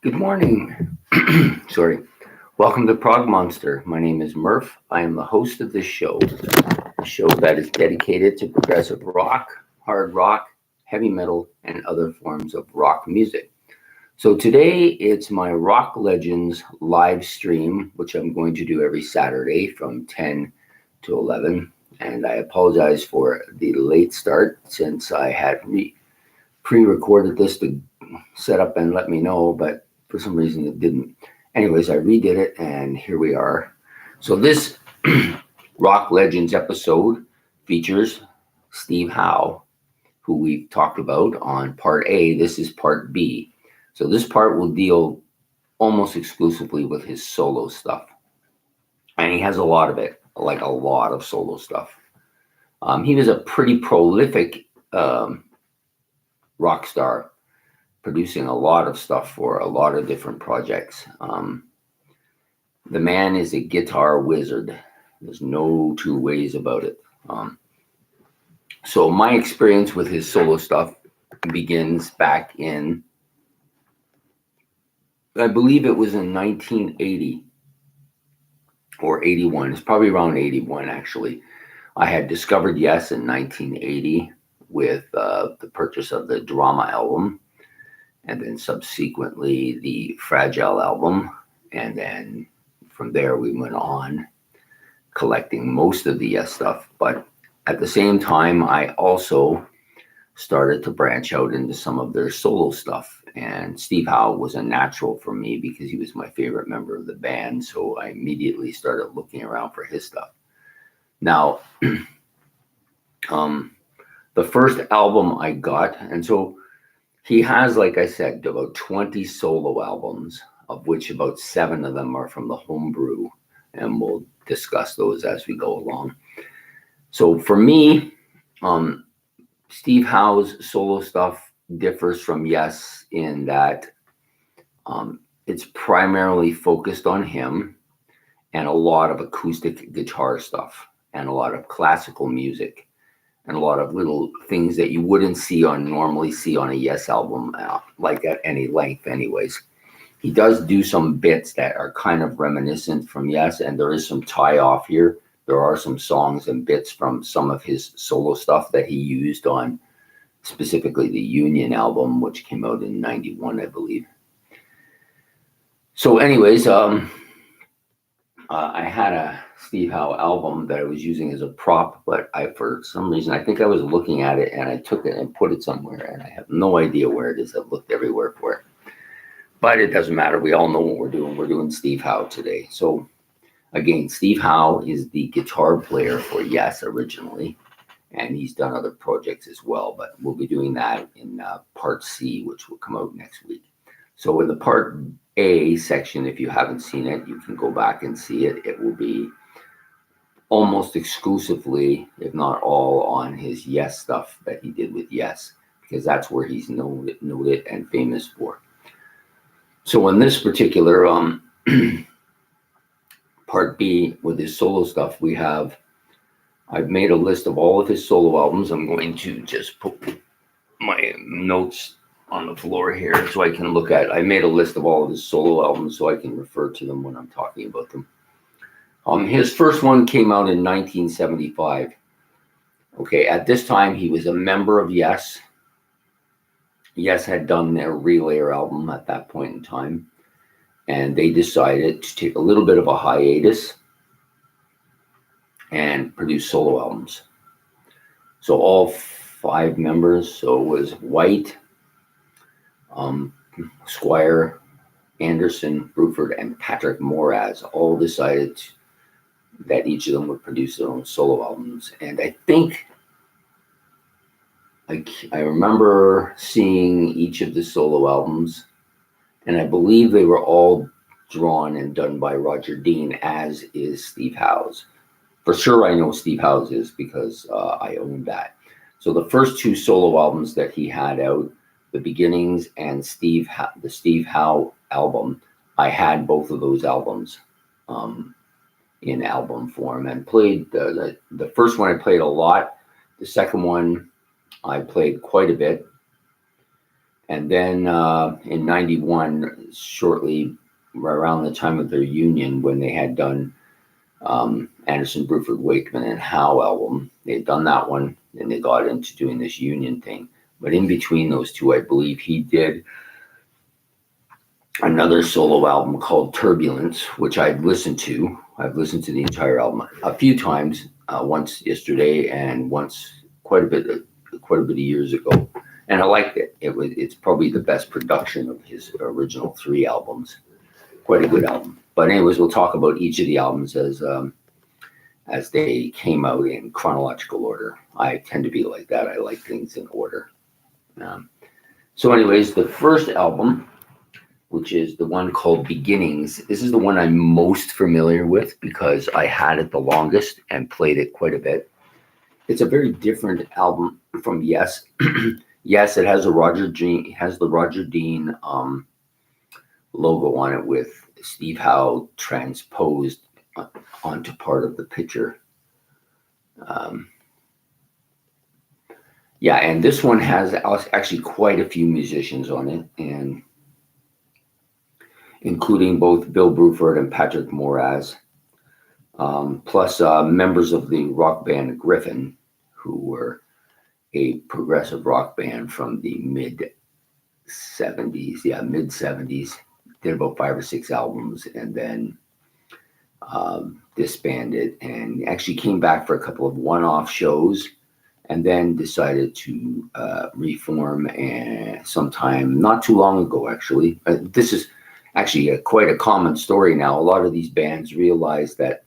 Good morning. Sorry. Welcome to Prog Monster. My name is Murph. I am the host of this show, a show that is dedicated to progressive rock, hard rock, heavy metal, and other forms of rock music. So today it's my Rock Legends live stream, which I'm going to do every Saturday from 10 to 11. And I apologize for the late start since I had pre-recorded this to set up and let me know, but for some reason it didn't. Anyways, I redid it and here we are. So this Rock Legends episode features Steve Howe, who we've talked about on part A. This is part B. So this part will deal almost exclusively with his solo stuff. And he has a lot of it, like a lot of solo stuff. He was a pretty prolific rock star, producing a lot of stuff for a lot of different projects. The man is a guitar wizard. There's no two ways about it. So my experience with his solo stuff begins back in, I believe it was in 1980 or 81. It's probably around 81, actually. I had discovered Yes in 1980 with the purchase of the Drama album, and then subsequently the Fragile album. And then from there we went on collecting most of the Yes stuff. But at the same time, I also started to branch out into some of their solo stuff. And Steve Howe was a natural for me because he was my favorite member of the band. So I immediately started looking around for his stuff. Now, the first album I got, and so he has, like I said, about 20 solo albums, of which about 7 of them are from the homebrew, and we'll discuss those as we go along. So for me, Steve Howe's solo stuff differs from Yes in that it's primarily focused on him and a lot of acoustic guitar stuff and a lot of classical music and a lot of little things that you wouldn't normally see on a Yes album, like at any length anyways. He does do some bits that are kind of reminiscent from Yes, and there is some tie-off here. There are some songs and bits from some of his solo stuff that he used on specifically the Union album, which came out in 91, I believe. So anyways, I had a Steve Howe album that I was using as a prop, but for some reason, I think I was looking at it and I took it and put it somewhere, and I have no idea where it is. I've looked everywhere for it, but it doesn't matter. We all know what we're doing. We're doing Steve Howe today. So again, Steve Howe is the guitar player for Yes originally, and he's done other projects as well, but we'll be doing that in part C, which will come out next week. So in the part A section, if you haven't seen it, you can go back and see it. It will be almost exclusively, if not all, on his Yes stuff that he did with Yes, because that's where he's noted and famous for. So in this particular part B with his solo stuff, I've made a list of all of his solo albums. I'm going to just put my notes on the floor here so I can look at. I made a list of all of his solo albums so I can refer to them when I'm talking about them. His first one came out in 1975. Okay, at this time he was a member of Yes. Yes had done their Relayer album at that point in time, and they decided to take a little bit of a hiatus and produce solo albums. So all 5 members, so it was White, Squire, Anderson, Bruford, and Patrick Moraz all decided that each of them would produce their own solo albums. And I think I remember seeing each of the solo albums, and I believe they were all drawn and done by Roger Dean, as is Steve Howe's. For sure, I know Steve Howe's is because I own that. So the first 2 solo albums that he had out, The Beginnings and the Steve Howe album, I had both of those albums in album form and played the first one I played a lot. The second one I played quite a bit. And then in 91, shortly around the time of their union, when they had done Anderson, Bruford, Wakeman, and Howe album, they'd done that one, and they got into doing this union thing. But in between those two, I believe he did another solo album called Turbulence, which I've listened to. I've listened to the entire album a few times, once yesterday and once quite a bit of years ago, and I liked it. It's probably the best production of his original 3 albums. Quite a good album. But anyways, we'll talk about each of the albums as they came out in chronological order. I tend to be like that. I like things in order. So anyways, the first album, which is the one called Beginnings. This is the one I'm most familiar with because I had it the longest and played it quite a bit. It's a very different album from Yes. Yes, it has the Roger Dean logo on it with Steve Howe transposed onto part of the picture. Yeah, and this one has actually quite a few musicians on it, and including both Bill Bruford and Patrick Moraz, plus members of the rock band Griffin, who were a progressive rock band from the mid-70s. Yeah, mid-70s. Did about 5 or 6 albums, and then disbanded, and actually came back for a couple of one-off shows, and then decided to reform sometime not too long ago, actually. This is actually quite a common story now. A lot of these bands realize that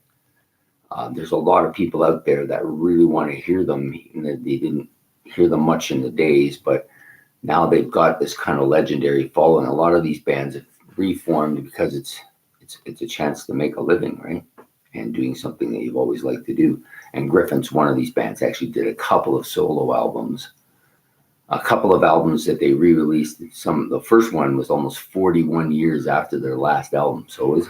there's a lot of people out there that really want to hear them. They didn't hear them much in the days, but now they've got this kind of legendary following. A lot of these bands have reformed because it's a chance to make a living, right? And doing something that you've always liked to do. And Griffin's one of these bands. Actually did a couple of solo albums, a couple of albums that they re-released. The first one was almost 41 years after their last album. So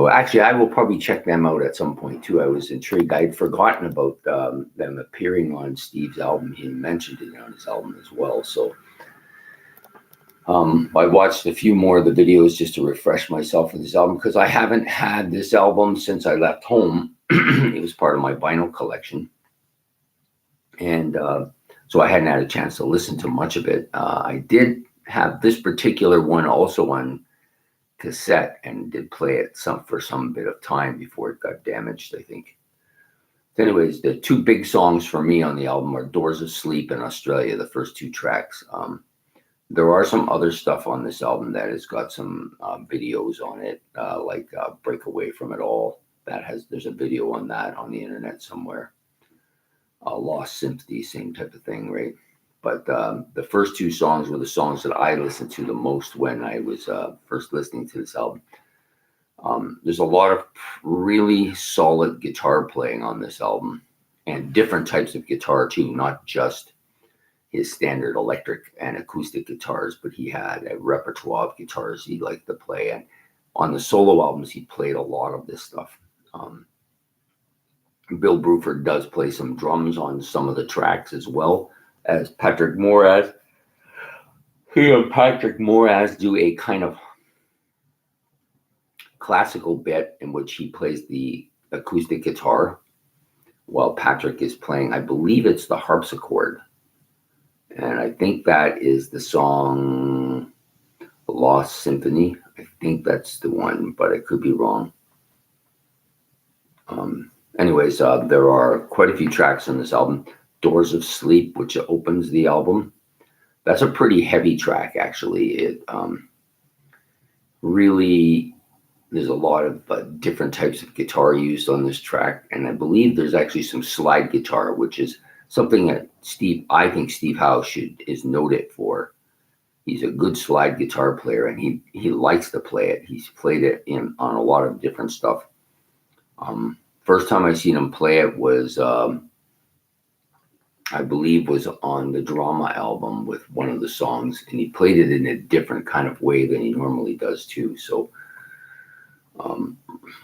actually, I will probably check them out at some point too. I was intrigued. I'd forgotten about them appearing on Steve's album. He mentioned it on his album as well. So I watched a few more of the videos just to refresh myself with this album, because I haven't had this album since I left home. It was part of my vinyl collection. And so I hadn't had a chance to listen to much of it. I did have this particular one also on cassette and did play it for some bit of time before it got damaged, I think. Anyways, the 2 big songs for me on the album are Doors of Sleep and Australia, the first 2 tracks. There are some other stuff on this album that has got some videos on it, like Break Away From It All. There's a video on that on the internet somewhere. Lost Sympathy, same type of thing, right? But the first 2 songs were the songs that I listened to the most when I was first listening to this album. There's a lot of really solid guitar playing on this album, and different types of guitar too, not just his standard electric and acoustic guitars, but he had a repertoire of guitars he liked to play. And on the solo albums, he played a lot of this stuff. Bill Bruford does play some drums on some of the tracks as well as Patrick Moraz. He and Patrick Moraz do a kind of classical bit in which he plays the acoustic guitar while Patrick is playing, I believe it's the harpsichord. And I think that is the song Lost Symphony. I think that's the one, but I could be wrong. Anyways, there are quite a few tracks on this album. Doors of Sleep, which opens the album. That's a pretty heavy track, actually. It really, there's a lot of different types of guitar used on this track. And I believe there's actually some slide guitar, which is something that I think Steve Howe is noted for. He's a good slide guitar player, and he likes to play it. He's played it on a lot of different stuff. First time I seen him play it was, I believe, was on the Drama album with one of the songs, and he played it in a different kind of way than he normally does too. So I'm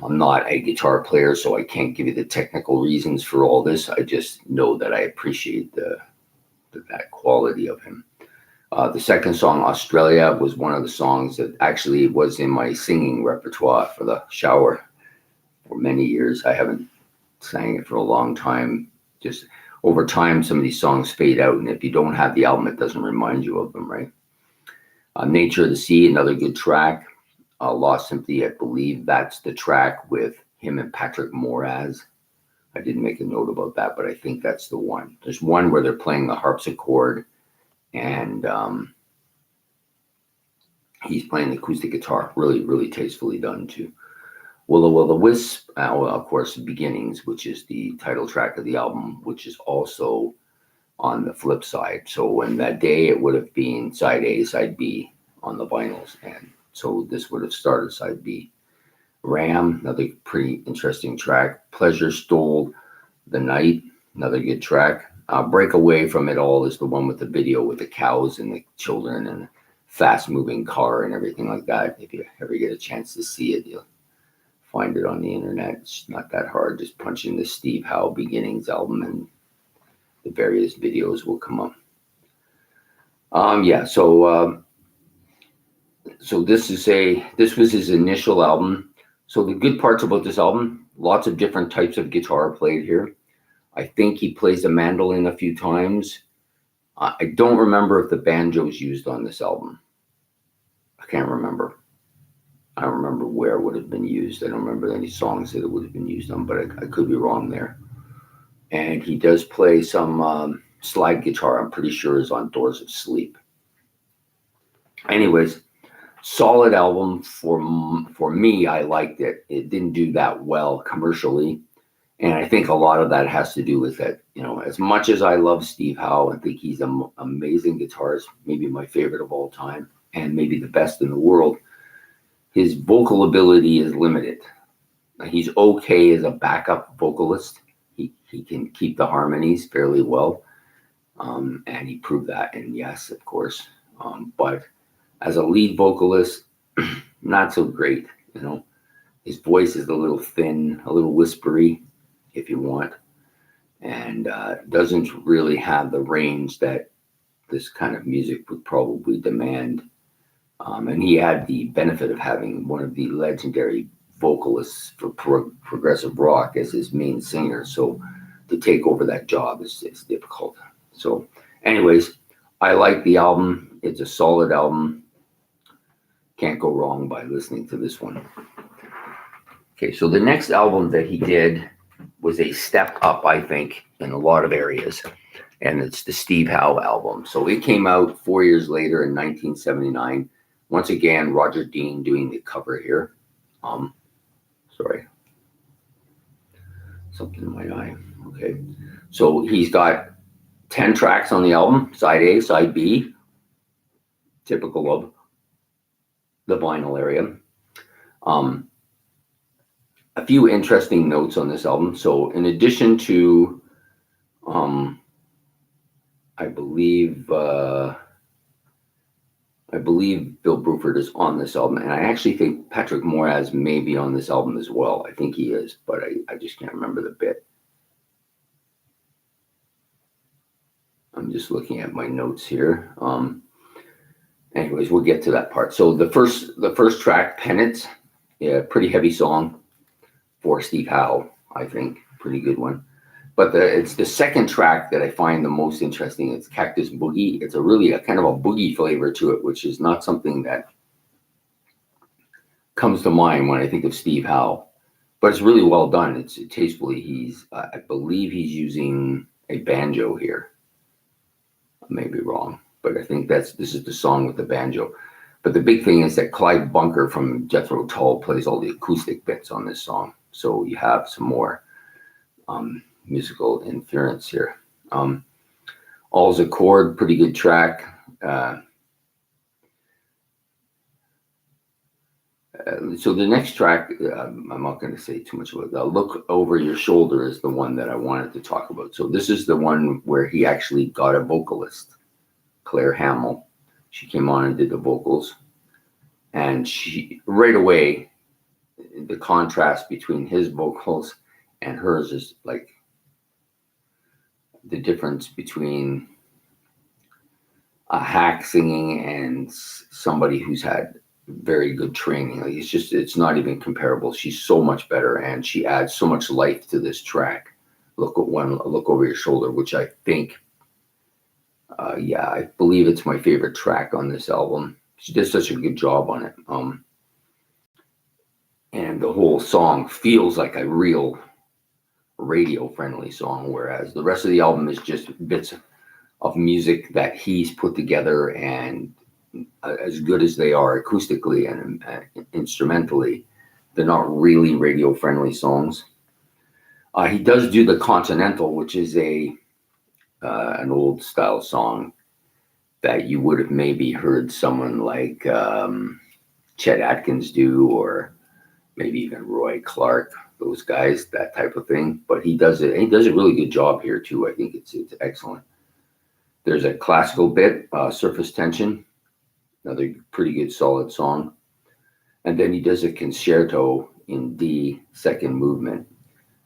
not a guitar player, so I can't give you the technical reasons for all this. I just know that I appreciate that quality of him. The second song, Australia, was one of the songs that actually was in my singing repertoire for the shower for many years. I haven't sang it for a long time. Just over time, some of these songs fade out, and if you don't have the album, it doesn't remind you of them, right? Nature of the Sea, another good track. Lost Sympathy, I believe that's the track with him and Patrick Moraz. I didn't make a note about that, but I think that's the one. There's one where they're playing the harpsichord, and he's playing the acoustic guitar. Really, really tastefully done too. Will-O-Will-O-Wisp, of course, Beginnings, which is the title track of the album, which is also on the flip side. So in that day, it would have been side A, side B on the vinyls, and so this would have started side B. Ram, another pretty interesting track. Pleasure Stole the Night, another good track. Break Away from It All is the one with the video with the cows and the children and fast moving car and everything like that. If you ever get a chance to see it, you'll find it on the internet. It's not that hard. Just punch in the Steve Howe Beginnings album and the various videos will come up. So this was his initial album. So the good parts about this album, lots of different types of guitar played here. I think he plays the mandolin a few times. I don't remember if the banjo is used on this album. I can't remember. I don't remember where it would have been used. I don't remember any songs that it would have been used on, but I could be wrong there. And he does play some slide guitar, I'm pretty sure is on Doors of Sleep. Anyways, solid album for me. I liked it. It didn't do that well commercially. And I think a lot of that has to do with that, as much as I love Steve Howe and think he's an amazing guitarist, maybe my favorite of all time, and maybe the best in the world, his vocal ability is limited. He's okay as a backup vocalist. He can keep the harmonies fairly well. And he proved that in Yes, of course. But as a lead vocalist, not so great, His voice is a little thin, a little whispery, if you want, and doesn't really have the range that this kind of music would probably demand. And he had the benefit of having one of the legendary vocalists for progressive rock as his main singer. So to take over that job is difficult. So anyways, I like the album. It's a solid album. Can't go wrong by listening to this one. Okay, so the next album that he did was a step up, I think, in a lot of areas. And it's the Steve Howe album. So it came out 4 years later in 1979. Once again, Roger Dean doing the cover here. Sorry. Something in my eye. Okay. So he's got 10 tracks on the album, side A, side B, typical of the vinyl area. A few interesting notes on this album. So in addition to, I believe Bill Bruford is on this album, and I actually think Patrick Moraz may be on this album as well. I think he is, but I just can't remember the bit. I'm just looking at my notes here. Anyways, we'll get to that part. So the first track, Penance, yeah, pretty heavy song for Steve Howe, I think, pretty good one. But it's the second track that I find the most interesting. It's Cactus Boogie. It's a kind of a boogie flavor to it, which is not something that comes to mind when I think of Steve Howe. But it's really well done. It's tastefully. I believe he's using a banjo here. I may be wrong, but I think this is the song with the banjo. But the big thing is that Clyde Bunker from Jethro Tull plays all the acoustic bits on this song. So you have some more musical inference here. All's Accord, pretty good track. So the next track, I'm not going to say too much about that. Look Over Your Shoulder is the one that I wanted to talk about. So this is the one where he actually got a vocalist, Claire Hamill. She came on and did the vocals. And she, right away, the contrast between his vocals and hers is like the difference between, a hack singing and somebody who's had very good training. Like it's not even comparable. She's so much better, and she adds so much life to this track. Look over your shoulder, which I think, I believe it's my favorite track on this album. She did such a good job on it. And the whole song feels like a real radio-friendly song, whereas the rest of the album is just bits of music that he's put together, and as good as they are acoustically and instrumentally, they're not really radio-friendly songs. He does do the Continental, which is an old style song that you would have maybe heard someone like Chet Atkins do, or maybe even Roy Clark, those guys, that type of thing. But he does it. He does a really good job here too. I think it's excellent. There's a classical bit, Surface Tension, another pretty good solid song. And then he does a concerto in D, second movement.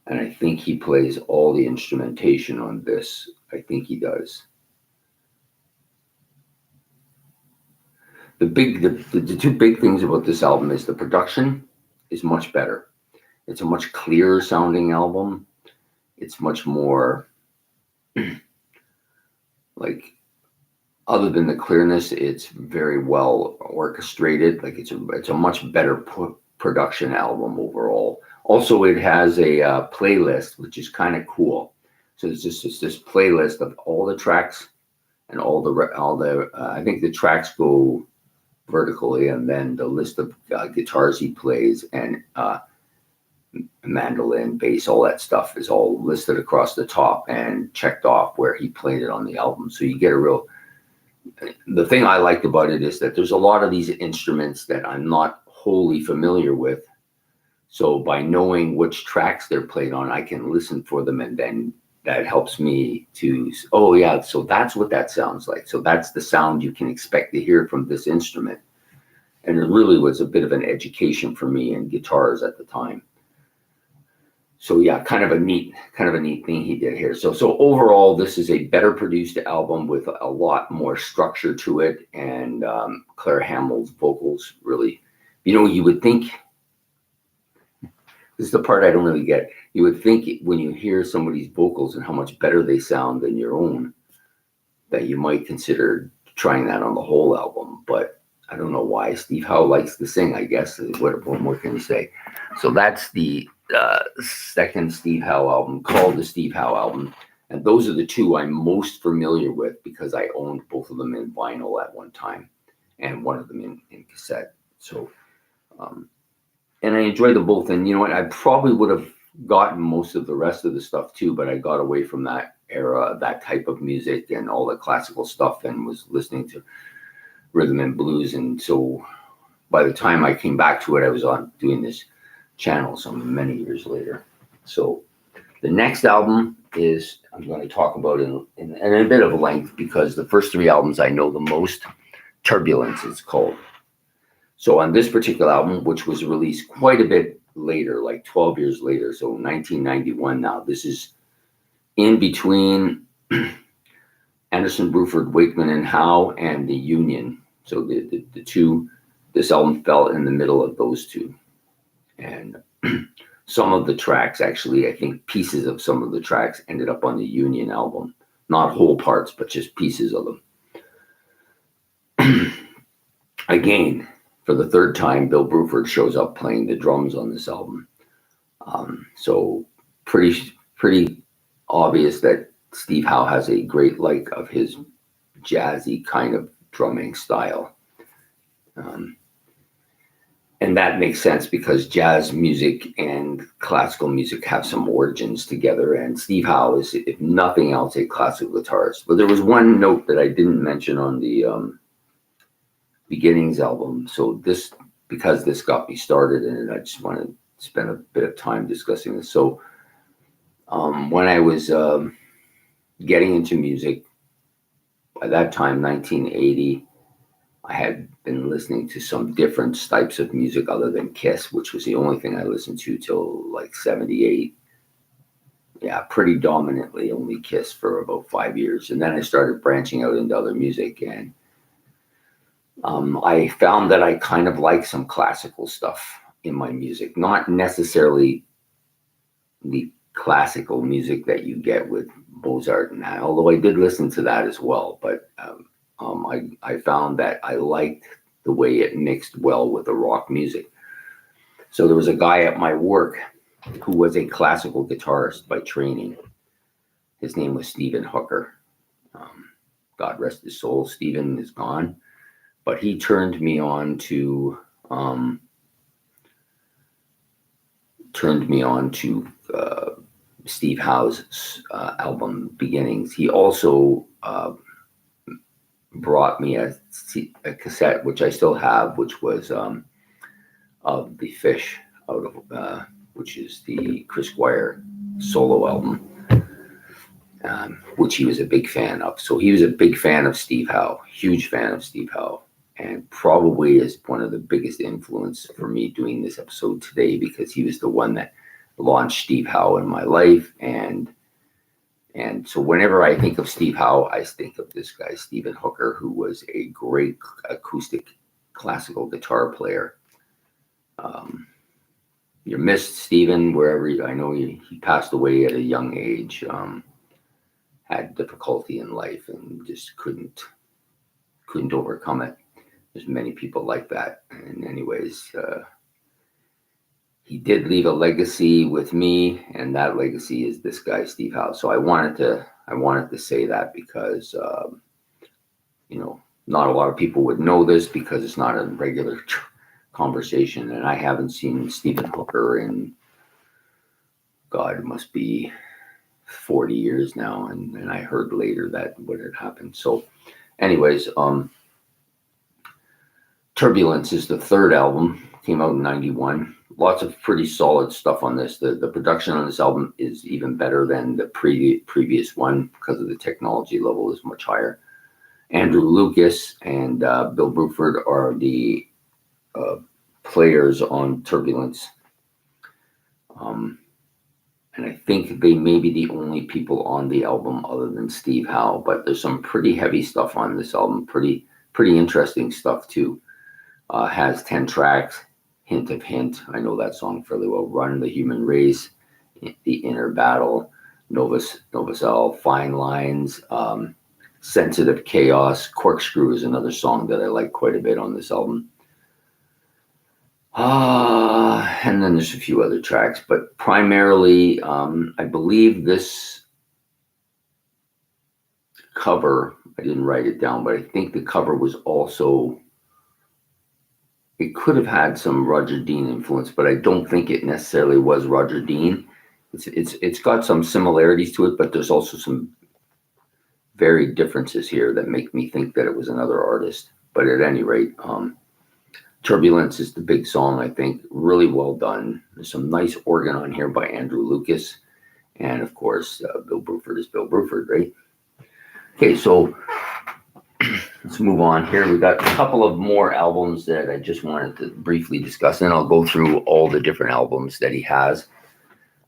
And I think he plays all the instrumentation on this. I think he does. The two big things about this album is the production is much better. It's a much clearer sounding album. It's much more like, other than the clearness, it's very well orchestrated. Like it's a much better production album overall. Also, it has a playlist, which is kind of cool. So it's this playlist of all the tracks and all the I think the tracks go vertically, and then the list of guitars he plays, and mandolin, bass, all that stuff is all listed across the top and checked off where he played it on the album. So you get the thing I liked about it is that there's a lot of these instruments that I'm not wholly familiar with. So by knowing which tracks they're played on, I can listen for them, and then that helps me to, oh yeah, so that's what that sounds like. So that's the sound you can expect to hear from this instrument. And it really was a bit of an education for me in guitars at the time. So yeah, kind of a neat thing he did here. So overall, this is a better produced album with a lot more structure to it, and Claire Hamill's vocals really, you would think, this is the part I don't really get. You would think when you hear somebody's vocals and how much better they sound than your own, that you might consider trying that on the whole album, but I don't know why. Steve Howe likes to sing, I guess. What more can you say? So that's the second Steve Howe album, called the Steve Howe album. And those are the two I'm most familiar with because I owned both of them in vinyl at one time and one of them in cassette. So, and I enjoy them both. And you know what? I probably would have gotten most of the rest of the stuff too, but I got away from that era, that type of music and all the classical stuff, and was listening to rhythm and blues. And so by the time I came back to it, I was on doing this channel some many years later. So the next album is, I'm going to talk about in a bit of length, because the first three albums I know the most. Turbulence it's called. So on this particular album, which was released quite a bit later, like 12 years later, so 1991 now, this is in between Anderson, Bruford, Wakeman, and Howe, and the Union. So the two, this album fell in the middle of those two. And some of the tracks, actually, I think pieces of some of the tracks ended up on the Union album. Not whole parts, but just pieces of them. Again, for the third time, Bill Bruford shows up playing the drums on this album. So pretty obvious that Steve Howe has a great like of his jazzy kind of drumming style. And that makes sense because jazz music and classical music have some origins together. And Steve Howe is, if nothing else, a classical guitarist. But there was one note that I didn't mention on the Beginnings album. So because this got me started in it, I just want to spend a bit of time discussing this. So when I was getting into music, by that time, 1980, I had been listening to some different types of music other than Kiss, which was the only thing I listened to till like 78. Yeah, pretty dominantly only Kiss for about 5 years. And then I started branching out into other music. And I found that I kind of like some classical stuff in my music, not necessarily the classical music that you get with Mozart and that, although I did listen to that as well. But I found that I liked the way it mixed well with the rock music. So there was a guy at my work who was a classical guitarist by training. His name was Stephen Hooker. God rest his soul. Stephen is gone, but he turned me on to Steve Howe's album Beginnings. He also brought me a cassette, which I still have, which was of The Fish, out of which is the Chris Squire solo album, which he was a big fan of. So he was a big fan of Steve Howe, huge fan of Steve Howe, and probably is one of the biggest influence for me doing this episode today, because he was the one that launched Steve Howe in my life. And so whenever I think of Steve Howe, I think of this guy, Stephen Hooker, who was a great acoustic classical guitar player. You missed Stephen wherever I know he passed away at a young age, had difficulty in life and just couldn't overcome it. There's many people like that. And anyways, he did leave a legacy with me, and that legacy is this guy, Steve Howe. So I wanted to say that because not a lot of people would know this, because it's not a regular conversation, and I haven't seen Stephen Hooker in, God, it must be 40 years now, and I heard later that what had happened. So anyways, Turbulence is the third album, came out in 91. Lots of pretty solid stuff on this. The production on this album is even better than the previous one, because of the technology level is much higher. Andrew Lucas and Bill Bruford are the players on Turbulence. And I think they may be the only people on the album other than Steve Howe, but there's some pretty heavy stuff on this album, pretty interesting stuff too. Has 10 tracks, Hint of Hint, I know that song fairly well, Run, The Human Race, The Inner Battle, Novacell, Fine Lines, Sensitive Chaos, Corkscrew is another song that I like quite a bit on this album. And then there's a few other tracks, but primarily, I believe this cover, I didn't write it down, but I think the cover was also, it could have had some Roger Dean influence, but I don't think it necessarily was Roger Dean. It's got some similarities to it, but there's also some very differences here that make me think that it was another artist. But at any rate, Turbulence is the big song, I think. Really well done. There's some nice organ on here by Andrew Lucas. And of course, Bill Bruford is Bill Bruford, right? Okay, so let's move on here. We've got a couple of more albums that I just wanted to briefly discuss, and I'll go through all the different albums that he has.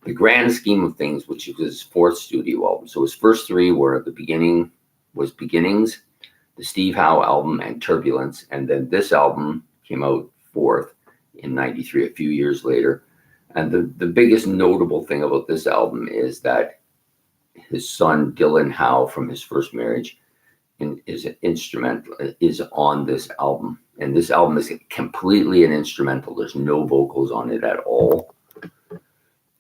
The grand scheme of things, which is his fourth studio album. So his first three were at the beginning, was Beginnings, the Steve Howe album, and Turbulence. And then this album came out fourth in 93, a few years later. And the biggest notable thing about this album is that his son, Dylan Howe, from his first marriage, is an instrumental, is on this album. And this album is completely an instrumental. There's no vocals on it at all.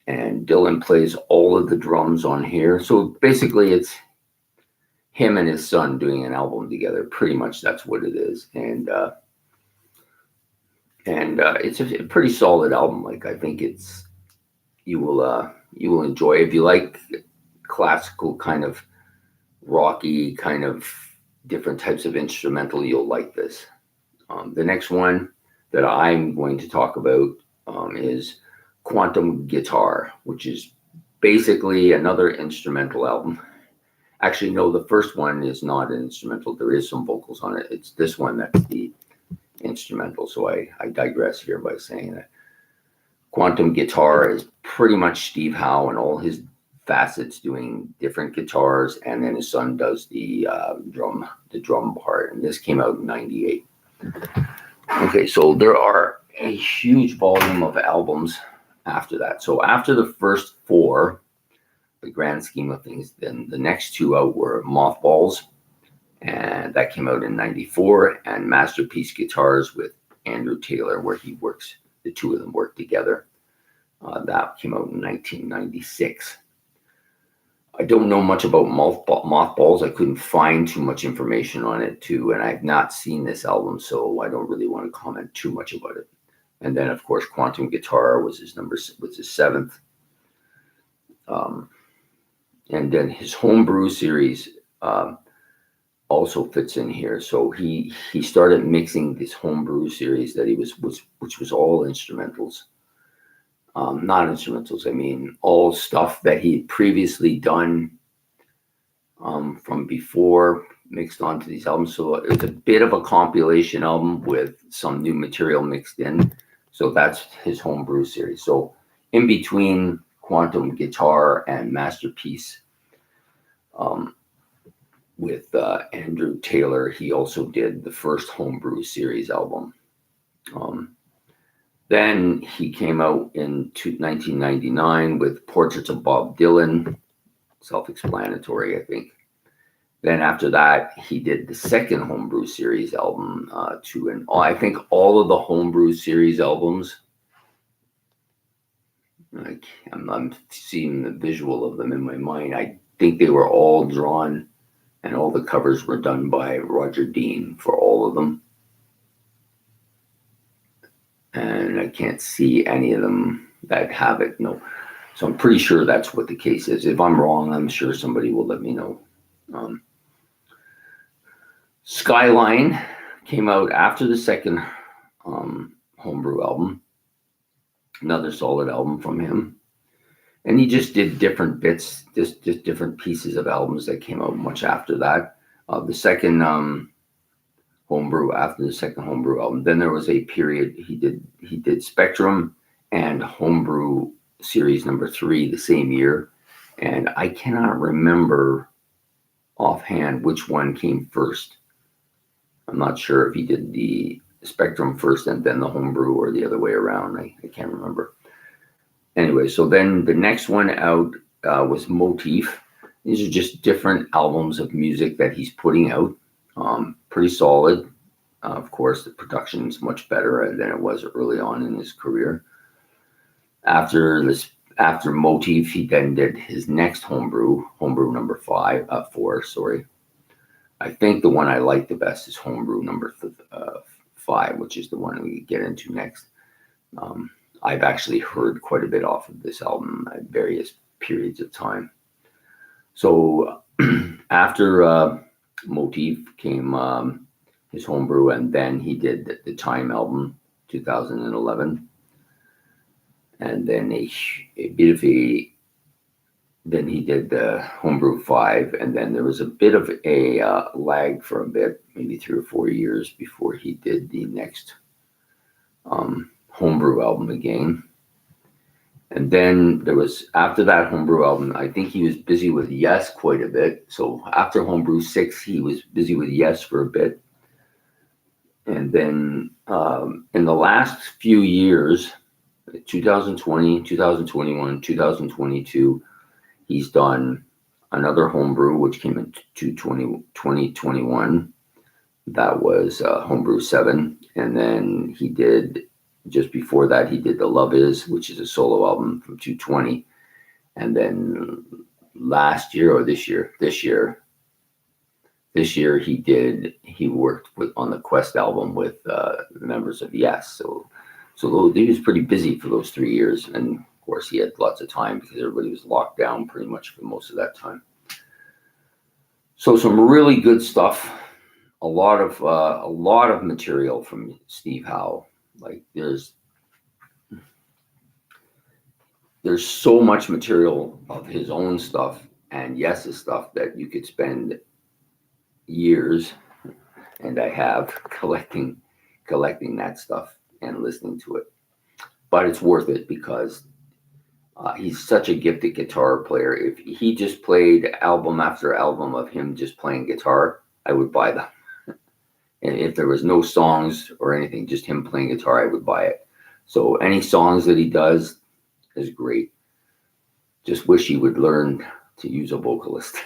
And Dylan plays all of the drums on here. So basically it's him and his son doing an album together. Pretty much that's what it is. And it's a pretty solid album. Like, I think you will enjoy. If you like classical kind of rocky kind of different types of instrumental, you'll like this. The next one that I'm going to talk about is Quantum Guitar, which is basically another instrumental album. Actually, no, the first one is not an instrumental. There is some vocals on it. It's this one that's the instrumental. So I digress here by saying that Quantum Guitar is pretty much Steve Howe and all his facets doing different guitars, and then his son does the drum part. And this came out in 98. Okay, so there are a huge volume of albums after that. So after the first four, the grand scheme of things, then the next two out were Mothballs, and that came out in '94, and Masterpiece Guitars with Andrew Taylor, where the two of them worked together. That came out in 1996. I don't know much about Mothballs. I couldn't find too much information on it too, and I've not seen this album, so I don't really want to comment too much about it. And then, of course, Quantum Guitar was his seventh. And then his Homebrew series also fits in here. So he started mixing this Homebrew series that which was all instrumentals. Not instrumentals, I mean all stuff that he had previously done from before mixed onto these albums. So it's a bit of a compilation album with some new material mixed in. So that's his Homebrew series. So in between Quantum Guitar and Masterpiece with Andrew Taylor, he also did the first Homebrew series album. Then he came out in 1999 with Portraits of Bob Dylan, self-explanatory, I think. Then after that, he did the second Homebrew series album and I think all of the Homebrew series albums, I'm seeing the visual of them in my mind. I think they were all drawn and all the covers were done by Roger Dean for all of them. And I can't see any of them that have it. No. So I'm pretty sure that's what the case is. If I'm wrong, I'm sure somebody will let me know. Skyline came out after the second Homebrew album. Another solid album from him. And he just did different bits, just different pieces of albums that came out much after that. The second Homebrew, after the second Homebrew album, then there was a period he did Spectrum and Homebrew series number 3 the same year, and I cannot remember offhand which one came first. I'm not sure if he did the Spectrum first and then the Homebrew, or the other way around. I can't remember. Anyway, so then the next one out was Motif. These are just different albums of music that he's putting out. Pretty solid. Of course, the production is much better than it was early on in his career. After Motif, he then did his next Homebrew number 4. Sorry, I think the one I like the best is Homebrew number 5, which is the one we get into next. I've actually heard quite a bit off of this album at various periods of time. So after Motif came his Homebrew, and then he did the Time album, 2011, and then then he did the Homebrew 5, and then there was a bit of a lag for a bit, maybe 3 or 4 years before he did the next Homebrew album again. And then there was, after that Homebrew album, I think he was busy with Yes quite a bit. So after Homebrew 6, he was busy with Yes for a bit. And then in the last few years, 2020, 2021, 2022, he's done another Homebrew, which came in 2021. That was Homebrew 7. And then he did, just before that, he did The Love Is, which is a solo album from 2020. And then last year, or this year, he worked on the Quest album with the members of Yes. So he was pretty busy for those 3 years. And of course, he had lots of time because everybody was locked down pretty much for most of that time. So some really good stuff. A lot of material from Steve Howe. Like there's so much material of his own stuff and Yes's stuff that you could spend years, and I have collecting that stuff and listening to it. But it's worth it because he's such a gifted guitar player. If he just played album after album of him just playing guitar, I would buy them. And if there was no songs or anything, just him playing guitar, I would buy it. So any songs that he does is great. Just wish he would learn to use a vocalist.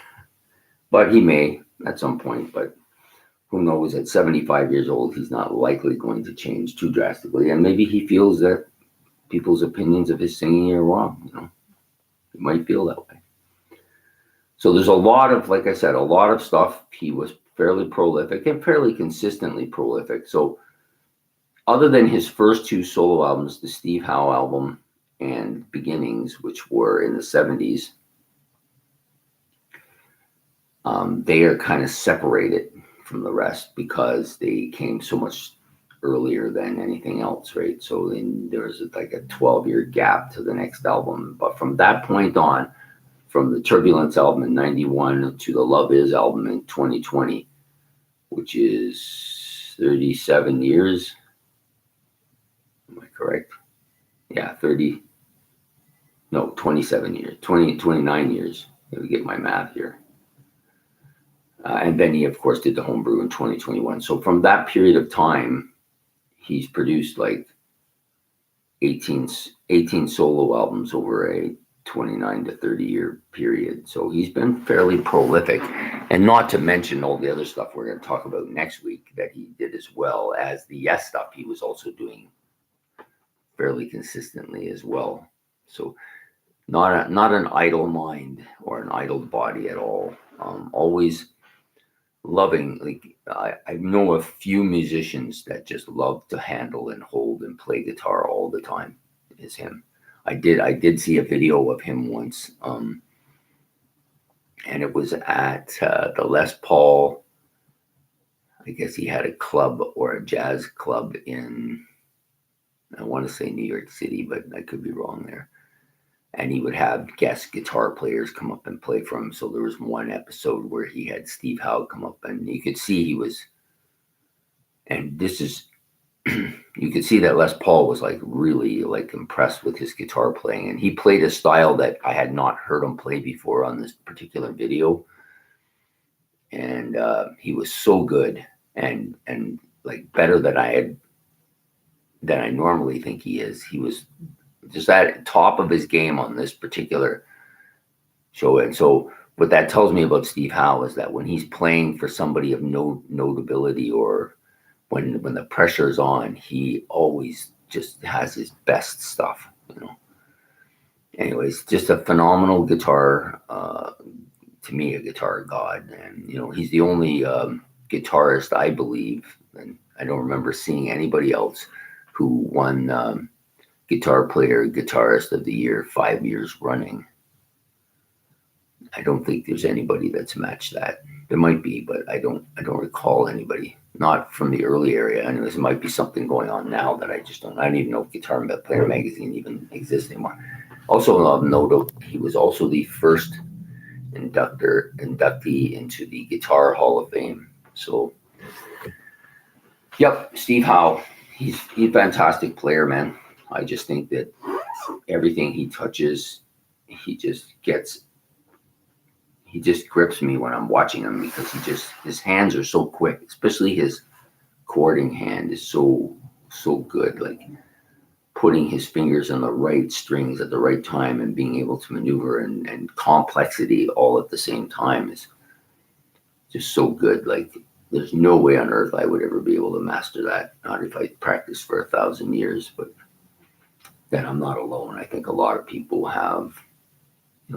But he may at some point, but who knows, at 75 years old, he's not likely going to change too drastically. And maybe he feels that people's opinions of his singing are wrong, He might feel that way. So there's a lot of, like I said, a lot of stuff. He was fairly prolific and fairly consistently prolific. So other than his first two solo albums, the Steve Howe album and Beginnings, which were in the 70s, they are kind of separated from the rest because they came so much earlier than anything else, right? So then there's like a 12-year gap to the next album. But from that point on, from the Turbulence album in 91 to the Love Is album in 2020, which is 37 years. Am I correct? Yeah, 27 years, 29 years. Let me get my math here. And then he, of course, did the Homebrew in 2021. So from that period of time, he's produced like 18 solo albums over a 29 to 30 year period. So he's been fairly prolific. And not to mention all the other stuff we're going to talk about next week that he did, as well as the Yes stuff he was also doing fairly consistently as well. So not an idle mind or an idle body at all. Always loving, like I know a few musicians that just love to handle and hold and play guitar all the time. Is him. I did see a video of him once, and it was at the Les Paul. I guess he had a club or a jazz club in, I want to say New York City, but I could be wrong there. And he would have guest guitar players come up and play for him. So there was one episode where he had Steve Howe come up, and you could see he was, and this is, you could see that Les Paul was like really like impressed with his guitar playing. And he played a style that I had not heard him play before on this particular video. And he was so good and like better than I normally think he is. He was just at top of his game on this particular show. And so what that tells me about Steve Howe is that when he's playing for somebody of no notability, or when the pressure's on, he always just has his best stuff, Anyways, just a phenomenal guitar, to me, a guitar god. And, he's the only guitarist, I believe, and I don't remember seeing anybody else who won Guitar Player, Guitarist of the Year 5 years running. I don't think there's anybody that's matched that. There might be, but I don't recall anybody. Not from the early area. Anyways, there might be something going on now that I just don't. I don't even know if Guitar Player magazine even exists anymore. Also of note, he was also the first inductee into the Guitar Hall of Fame. So, yep, Steve Howe. He's a fantastic player, man. I just think that everything he touches, he just grips me when I'm watching him, because his hands are so quick, especially his chording hand is so good. Like putting his fingers on the right strings at the right time and being able to maneuver and complexity all at the same time is just so good. Like there's no way on earth I would ever be able to master that. Not if I practiced for 1,000 years, but then I'm not alone. I think a lot of people have,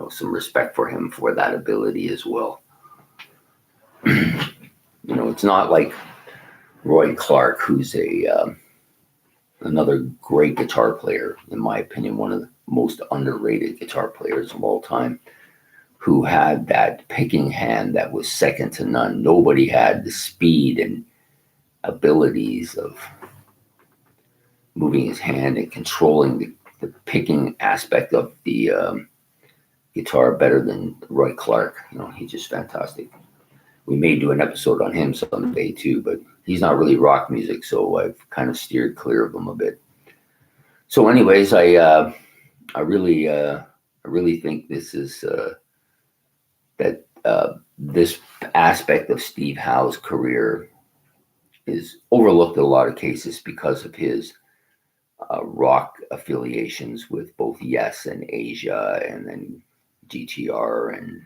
some respect for him for that ability as well. It's not like Roy Clark, who's another great guitar player, in my opinion, one of the most underrated guitar players of all time, who had that picking hand that was second to none. Nobody had the speed and abilities of moving his hand and controlling the picking aspect of the guitar better than Roy Clark. He's just fantastic. We may do an episode on him someday too, but he's not really rock music, so I've kind of steered clear of him a bit. So anyways, I really think this is this aspect of Steve Howe's career is overlooked in a lot of cases because of his rock affiliations with both Yes and Asia, and then GTR and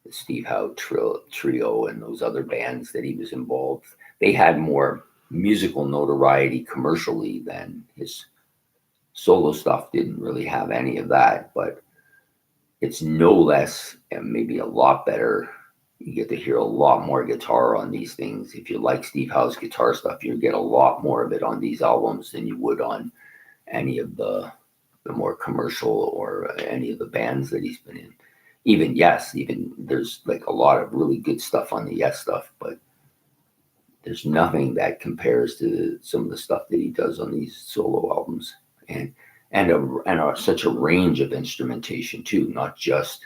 the Steve Howe Trio and those other bands that he was involved. They had more musical notoriety commercially than his solo stuff. Didn't really have any of that, but it's no less and maybe a lot better. You get to hear a lot more guitar on these things. If you like Steve Howe's guitar stuff, you get a lot more of it on these albums than you would on any of the more commercial or any of the bands that he's been in. Even Yes, even there's like a lot of really good stuff on the Yes stuff, but there's nothing that compares to some of the stuff that he does on these solo albums, and such a range of instrumentation too, not just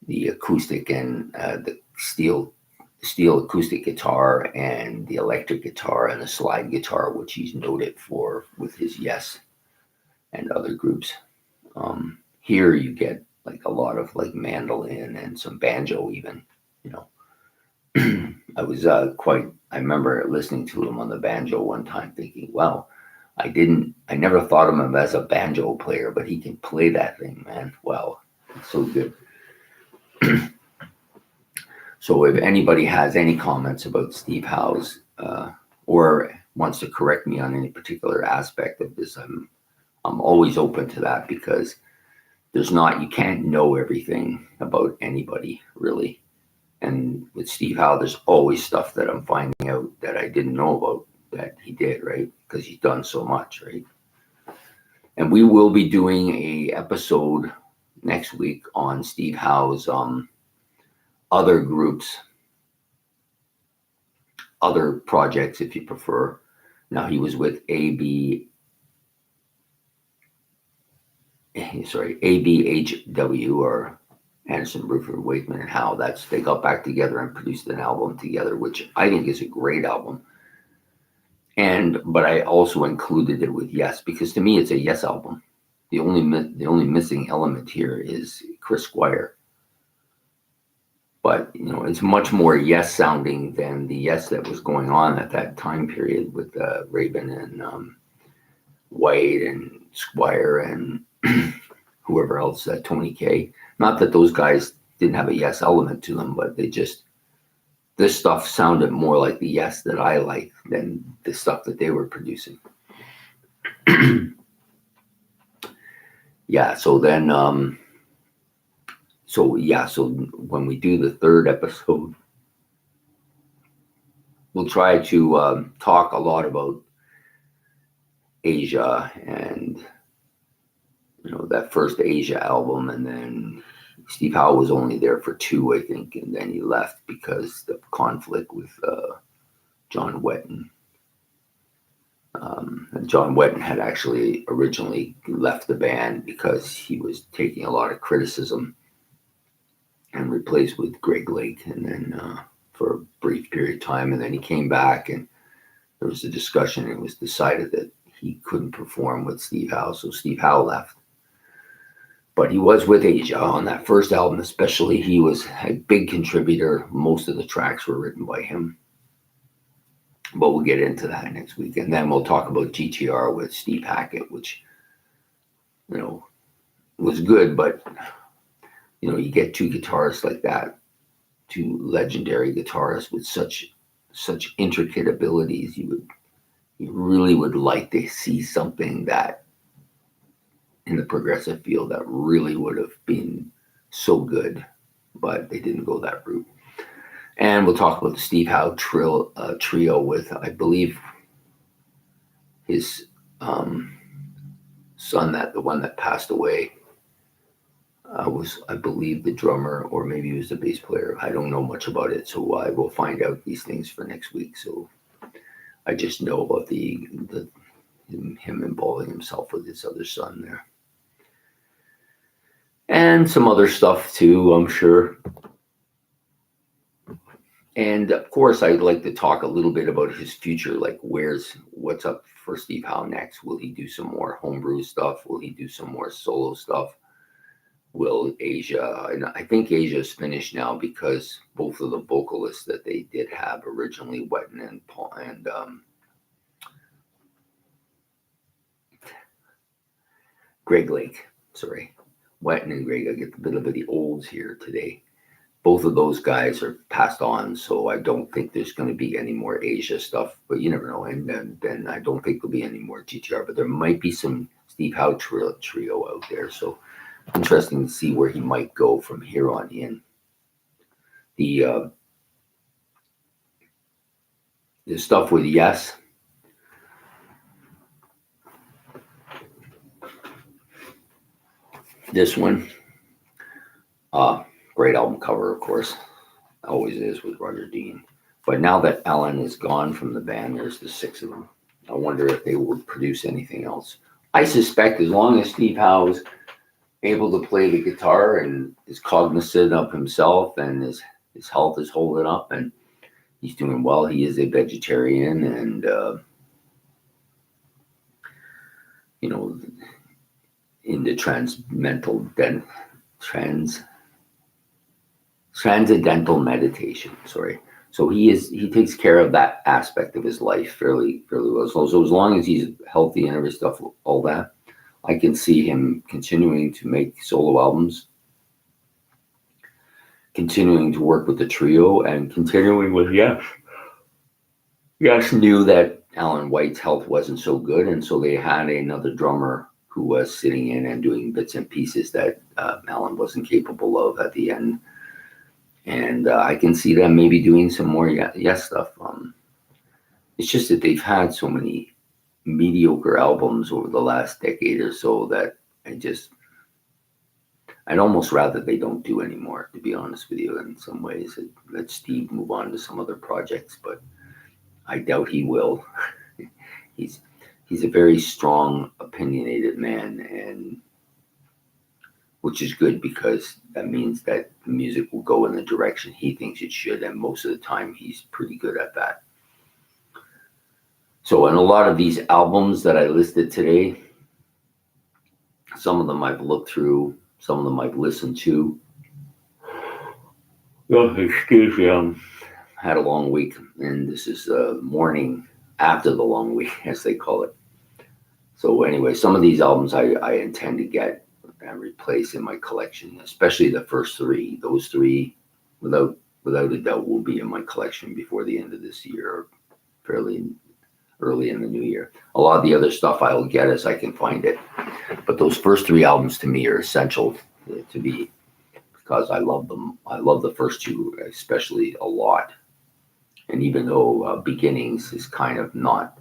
the acoustic and the steel acoustic guitar and the electric guitar and the slide guitar, which he's noted for with his Yes and other groups. Here you get like a lot of like mandolin and some banjo even, you know. I was I remember listening to him on the banjo one time thinking, wow, I never thought of him as a banjo player, but he can play that thing, man. Wow, it's so good. So if anybody has any comments about Steve Howe's or wants to correct me on any particular aspect of this, I'm always open to that, because you can't know everything about anybody really. And with Steve Howe, there's always stuff that I'm finding out that I didn't know about that he did, right? Because he's done so much, right? And we will be doing a episode next week on Steve Howe's other groups, other projects, if you prefer. Now, he was with ABHW, or Anderson, Bruford, Wakeman, and Howe. They got back together and produced an album together, which I think is a great album. But I also included it with Yes, because to me it's a Yes album. The only missing element here is Chris Squire. But it's much more Yes sounding than the Yes that was going on at that time period with Rabin and White and Squire and whoever else, Tony Kaye. Not that those guys didn't have a Yes element to them, but this stuff sounded more like the Yes that I like than the stuff that they were producing. Yeah, so then, so when we do the third episode, we'll try to talk a lot about Asia and, that first Asia album, and then Steve Howe was only there for 2, I think, and then he left because the conflict with John Wetton. And John Wetton had actually originally left the band because he was taking a lot of criticism, and replaced with Greg Lake, and then for a brief period of time, and then he came back, and there was a discussion, and it was decided that he couldn't perform with Steve Howe, so Steve Howe left. But he was with Asia on that first album, especially. He was a big contributor. Most of the tracks were written by him. But we'll get into that next week. And then we'll talk about GTR with Steve Hackett, which, was good. But, you get 2 guitarists like that, 2 legendary guitarists with such intricate abilities. You really would like to see something that in the progressive field that really would have been so good, but they didn't go that route. And we'll talk about the Steve Howe trio with, I believe, his son, the one that passed away, was, I believe, the drummer, or maybe he was the bass player. I don't know much about it, so I will find out these things for next week. So I just know about him involving himself with his other son there. And some other stuff too, I'm sure. And of course, I'd like to talk a little bit about his future, like what's up for Steve Howe next? Will he do some more homebrew stuff? Will he do some more solo stuff? will Asia, and I think Asia's finished now because both of the vocalists that they did have originally, Wetton and Paul and Greg Lake, Wetton and Greg. I get a bit of the olds here today. Both of those guys are passed on, so I don't think there's going to be any more Asia stuff, but you never know. And then I don't think there'll be any more GTR, but there might be some Steve Howe trio out there. So interesting to see where he might go from here on in. The stuff with Yes, this one, great album cover, of course, always is with Roger Dean. But now that Alan is gone from the band, there's the 6 of them. I wonder if they will produce anything else. I suspect as long as Steve Howe's able to play the guitar and is cognizant of himself and his health is holding up and he's doing well. He is a vegetarian and, into transcendental meditation. So he takes care of that aspect of his life fairly well. So as long as he's healthy and every stuff, all that, I can see him continuing to make solo albums, continuing to work with the trio, and continuing with Yes. Yes knew that Alan White's health wasn't so good, and so they had another drummer who was sitting in and doing bits and pieces that Alan wasn't capable of at the end. And I can see them maybe doing some more Yes stuff. It's just that they've had so many mediocre albums over the last decade or so that I'd almost rather they don't do anymore, to be honest with you. In some ways, let Steve move on to some other projects, but I doubt he will. He's a very strong, opinionated man, and which is good because that means that the music will go in the direction he thinks it should, and most of the time he's pretty good at that. So in a lot of these albums that I listed today, some of them I've looked through, some of them I've listened to. Oh, excuse me, had a long week, and this is the morning after the long week, as they call it. So anyway, some of these albums I intend to get and replace in my collection, especially the first 3. Those 3, without a doubt, will be in my collection before the end of this year, or fairly early in the new year. A lot of the other stuff I'll get as I can find it, but those first 3 albums to me are essential to be, because I love them. I love the first 2 especially a lot, and even though Beginnings is kind of not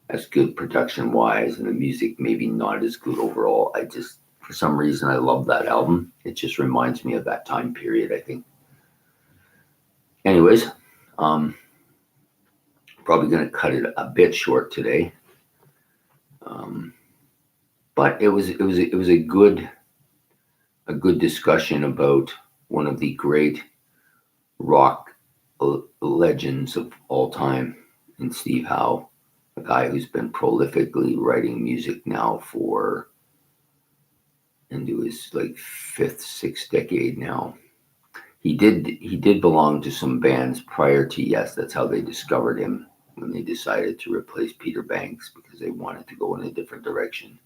as good production wise and the music maybe not as good overall, I just, for some reason, I love that album. It just reminds me of that time period, I think. Anyways, probably going to cut it a bit short today, but it was a good discussion about one of the great rock legends of all time in Steve Howe, a guy who's been prolifically writing music now into his 5th, 6th decade now. He did belong to some bands prior to Yes. That's how they discovered him, when they decided to replace Peter Banks because they wanted to go in a different direction.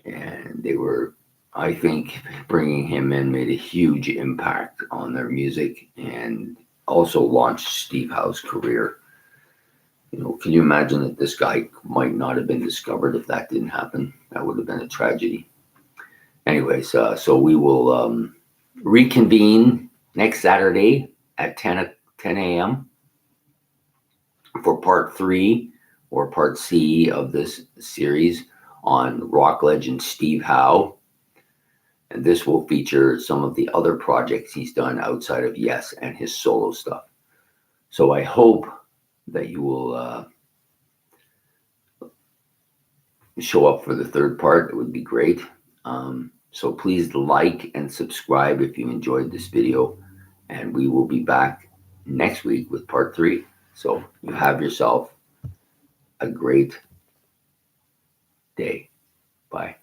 And they were, I think, bringing him in made a huge impact on their music and also launched Steve Howe's career. Can you imagine that this guy might not have been discovered if that didn't happen? That would have been a tragedy. Anyways, so we will reconvene next Saturday at 10 a.m. for part 3 or part C of this series on rock legend Steve Howe. And this will feature some of the other projects he's done outside of Yes and his solo stuff. So I hope that you will show up for the 3rd part. It would be great. So please like and subscribe if you enjoyed this video. And we will be back next week with part 3. So you have yourself a great day. Bye.